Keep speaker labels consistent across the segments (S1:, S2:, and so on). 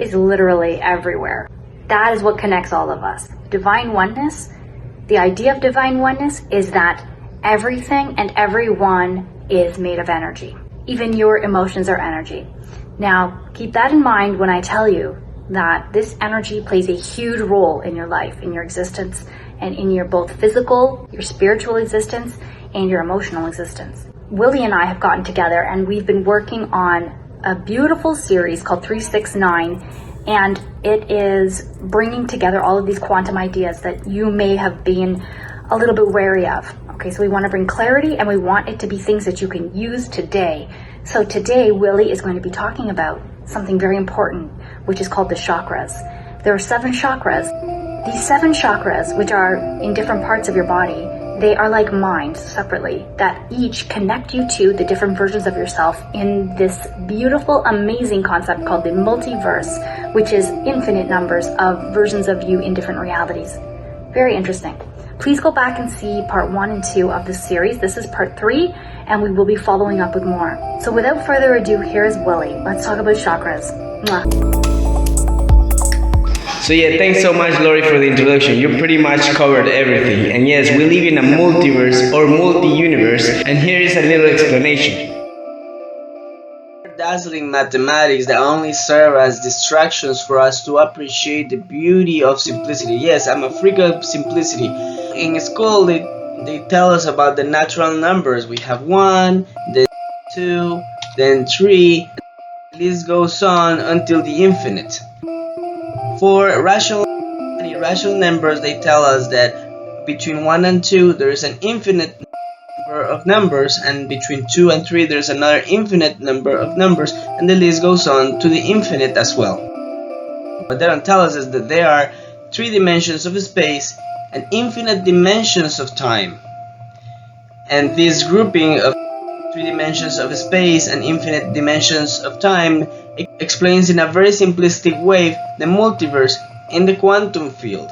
S1: is literally everywhere. That is what connects all of us. Divine oneness, the idea of divine oneness is that everything and everyone is made of energy. Even your emotions are energy. Now, keep that in mind when I tell you that this energy plays a huge role in your life, in your existence, and in your both physical, your spiritual existence, and your emotional existence. Willy and I have gotten together and we've been working on a beautiful series called 369, and it is bringing together all of these quantum ideas that you may have been a little bit wary of. Okay, so we want to bring clarity and we want it to be things that you can use today. So today, Willy is going to be talking about something very important, which is called the chakras. There are 7 chakras. These 7 chakras, which are in different parts of your body, they are like minds separately that each connect you to the different versions of yourself in this beautiful, amazing concept called the multiverse, which is infinite numbers of versions of you in different realities. Very interesting. Please go back and see part 1 and 2 of this series. This is part 3, and we will be following up with more. So without further ado, here is Willy. Let's talk about chakras. Mwah.
S2: So yeah, thanks so much, Lori, for the introduction. You pretty much covered everything. And yes, we live in a multiverse or multi-universe, and here is a little explanation. Dazzling mathematics that only serve as distractions for us to appreciate the beauty of simplicity. Yes, I'm a freak of simplicity. In school, they tell us about the natural numbers. We have 1, then 2, then 3. The list goes on until the infinite. For rational and irrational numbers, they tell us that between 1 and 2 there is an infinite number of numbers, and between 2 and 3 there's another infinite number of numbers, and the list goes on to the infinite as well. What they don't tell us is that there are 3 dimensions of space and infinite dimensions of time. And this grouping of 3 dimensions of space and infinite dimensions of time explains in a very simplistic way the multiverse in the quantum field.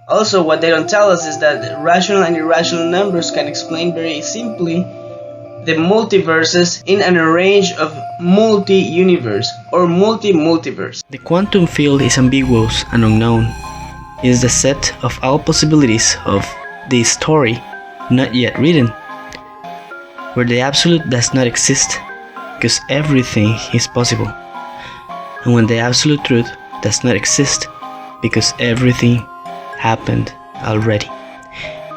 S2: Also, what they don't tell us is that rational and irrational numbers can explain very simply the multiverses in an arrange of multi-universe or multi-multiverse.
S3: The quantum field is ambiguous and unknown. It is the set of all possibilities of the story not yet written, where the absolute does not exist because everything is possible, and when the absolute truth does not exist because everything happened already,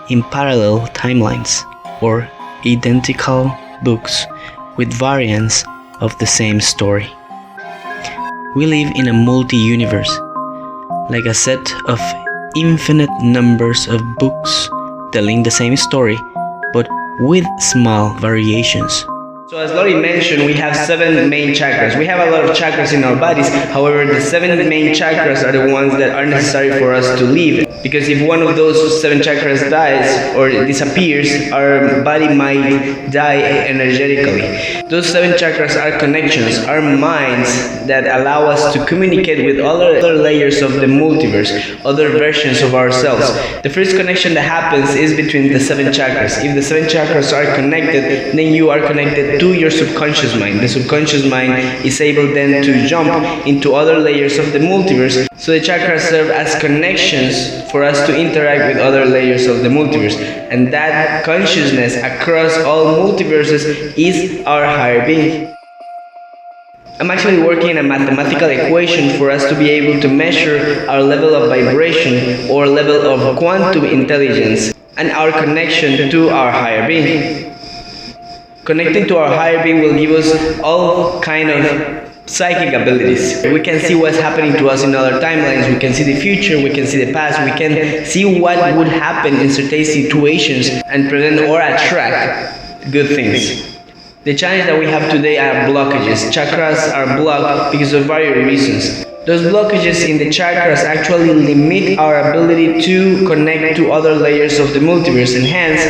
S3: in parallel timelines or identical books with variants of the same story. We live in a multi-universe, like a set of infinite numbers of books telling the same story, but with small variations.
S2: So as Lori mentioned, we have 7 main chakras. We have a lot of chakras in our bodies. However, the 7 main chakras are the ones that are necessary for us to live. Because if one of those 7 chakras dies or disappears, our body might die energetically. Those 7 chakras are connections, are minds that allow us to communicate with other layers of the multiverse, other versions of ourselves. The first connection that happens is between the 7 chakras. If the 7 chakras are connected, then you are connected to your subconscious mind. The subconscious mind is able then to jump into other layers of the multiverse. So the chakras serve as connections for us to interact with other layers of the multiverse. And that consciousness across all multiverses is our higher being. I'm actually working on a mathematical equation for us to be able to measure our level of vibration or level of quantum intelligence and our connection to our higher being. Connecting to our higher being will give us all kind of psychic abilities. We can see what's happening to us in other timelines, we can see the future, we can see the past, we can see what would happen in certain situations and present or attract good things. The challenge that we have today are blockages. Chakras are blocked because of various reasons. Those blockages in the chakras actually limit our ability to connect to other layers of the multiverse, and hence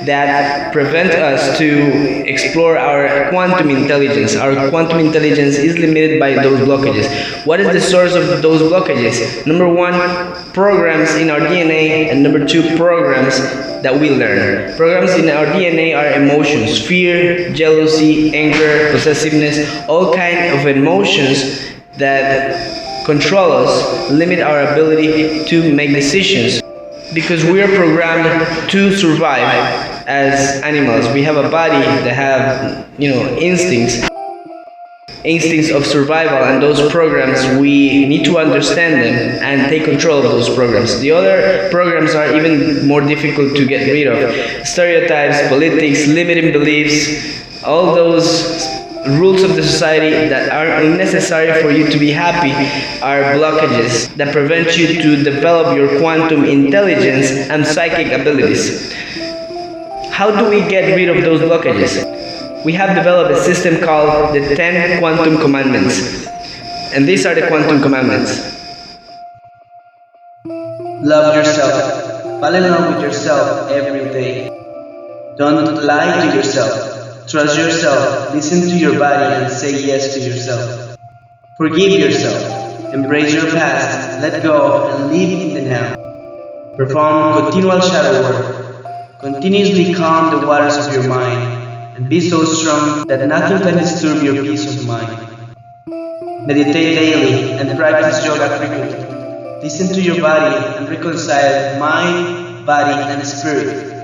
S2: that prevent us to explore our quantum intelligence. Our quantum intelligence is limited by those blockages. What is the source of those blockages? Number 1, programs in our DNA, and number 2, programs that we learn. Programs in our DNA are emotions: fear, jealousy, anger, possessiveness, all kinds of emotions that control us, limit our ability to make decisions. Because we are programmed to survive as animals. We have a body that have, instincts of survival, and those programs, we need to understand them and take control of those programs. The other programs are even more difficult to get rid of. Stereotypes, politics, limiting beliefs, all those rules of the society that are unnecessary for you to be happy are blockages that prevent you to develop your quantum intelligence and psychic abilities. How do we get rid of those blockages? We have developed a system called the 10 Quantum Commandments. And these are the Quantum Commandments.
S4: Love yourself. Fall in love with yourself every day. Don't lie to yourself. Trust yourself, listen to your body and say yes to yourself. Forgive yourself, embrace your past, let go and live in the now. Perform continual shadow work. Continuously calm the waters of your mind and be so strong that nothing can disturb your peace of mind. Meditate daily and practice yoga frequently. Listen to your body and reconcile mind, body and spirit.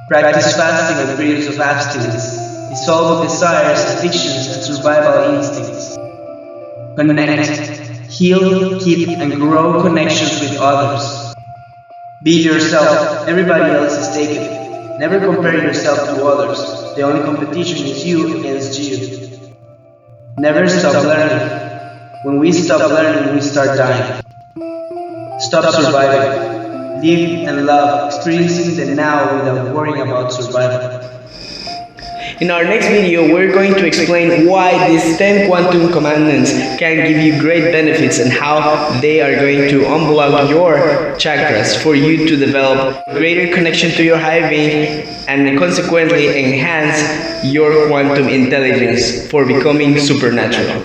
S4: Practice fasting and periods of abstinence. Dissolve desires, addictions, and survival instincts. Connect, heal, keep, and grow connections with others. Be yourself. Everybody else is taken. Never compare yourself to others. The only competition is you against you. Never stop learning. When we stop learning, we start dying. Stop surviving. Live and love, experiencing the now without worrying about survival.
S2: In our next video, we're going to explain why these 10 Quantum Commandments can give you great benefits and how they are going to unblock your chakras for you to develop greater connection to your higher being and consequently enhance your quantum intelligence for becoming supernatural.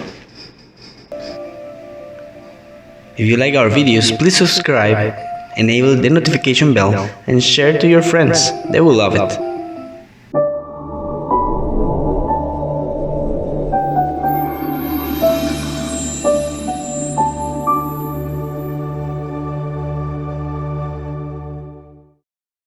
S3: If you like our videos, please subscribe, enable the notification bell, and share to your friends. They will love it.